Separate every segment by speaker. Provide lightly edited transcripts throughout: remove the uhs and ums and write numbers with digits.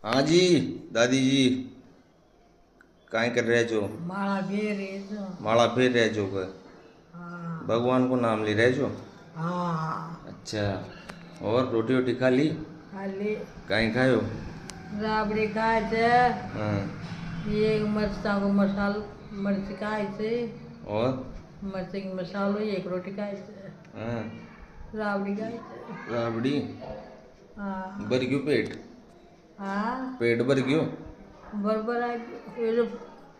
Speaker 1: हाँ जी दादी जी काय कर रहे जो?
Speaker 2: माला फेरे जो।
Speaker 1: माला फेर रहे जो कर
Speaker 2: हाँ
Speaker 1: भगवान को नाम ले रहे जो।
Speaker 2: हाँ।
Speaker 1: अच्छा और रोटी वोटी खा ली?
Speaker 2: खाली
Speaker 1: काय खायो?
Speaker 2: राबड़ी खाए थे।
Speaker 1: हाँ
Speaker 2: ये मरचा को मसाल मर्च खाए थे।
Speaker 1: और
Speaker 2: मर्च की मसालो एक रोटी खाए थे।
Speaker 1: हाँ
Speaker 2: राबड़ी खाए थे।
Speaker 1: राबड़ी
Speaker 2: हाँ
Speaker 1: भर गयो पेट?
Speaker 2: हाँ
Speaker 1: पेट भर गयो?
Speaker 2: बरबर आ ये जो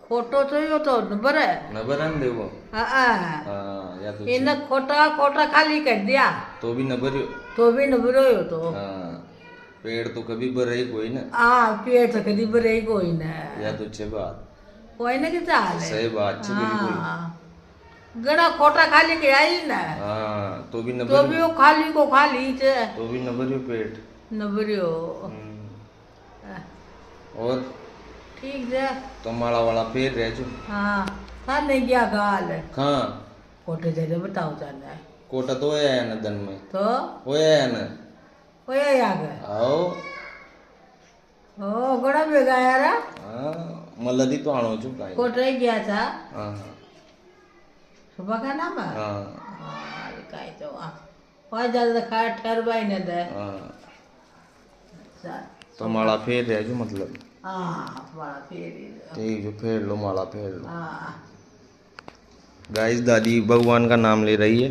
Speaker 2: खोटो तो यो तो नबर है।
Speaker 1: न भरन देवो?
Speaker 2: हाँ
Speaker 1: हाँ या तो
Speaker 2: इन्हें खोटा खोटा खाली कर दिया
Speaker 1: तो भी न भरियो?
Speaker 2: तो भी नबरो यो तो।
Speaker 1: हाँ पेट तो कभी भर ही कोई ना।
Speaker 2: हाँ पेट तो कदी भरे कोई ना।
Speaker 1: या तो छे बात
Speaker 2: कोई ना कि चाल है।
Speaker 1: सही बात छे बिल्कुल।
Speaker 2: हाँ गड़ा खोटा खाली के आई ना।
Speaker 1: हाँ तो भी न
Speaker 2: तो भी वो खाली को खाली छे
Speaker 1: तो भी न भरियो पेट।
Speaker 2: नबरियो।
Speaker 1: और
Speaker 2: ठीक है
Speaker 1: तो माला वाला फेर रहे जो?
Speaker 2: हाँ था नहीं गया गाल
Speaker 1: कहाँ?
Speaker 2: कोटे जगह बताओ जाना
Speaker 1: कोटा तो होया है न दन में?
Speaker 2: तो
Speaker 1: होया है न?
Speaker 2: ओए याग
Speaker 1: आओ
Speaker 2: ओ गड़ा बेगा यार
Speaker 1: हाँ मलदी तो आनो जो काई।
Speaker 2: कोटे गया था
Speaker 1: हाँ
Speaker 2: सुबह का नाम है।
Speaker 1: हाँ
Speaker 2: हाँ काय तो और ज्यादा खा ठहरवाई न दे।
Speaker 1: हाँ
Speaker 2: अच्छा
Speaker 1: तो माला फेर रहे जो मतलब?
Speaker 2: हाँ बड़ा फेरी
Speaker 1: ठीक जो फेर लो माला फेर लो।
Speaker 2: हाँ
Speaker 1: गाइस दादी भगवान का नाम ले रही है।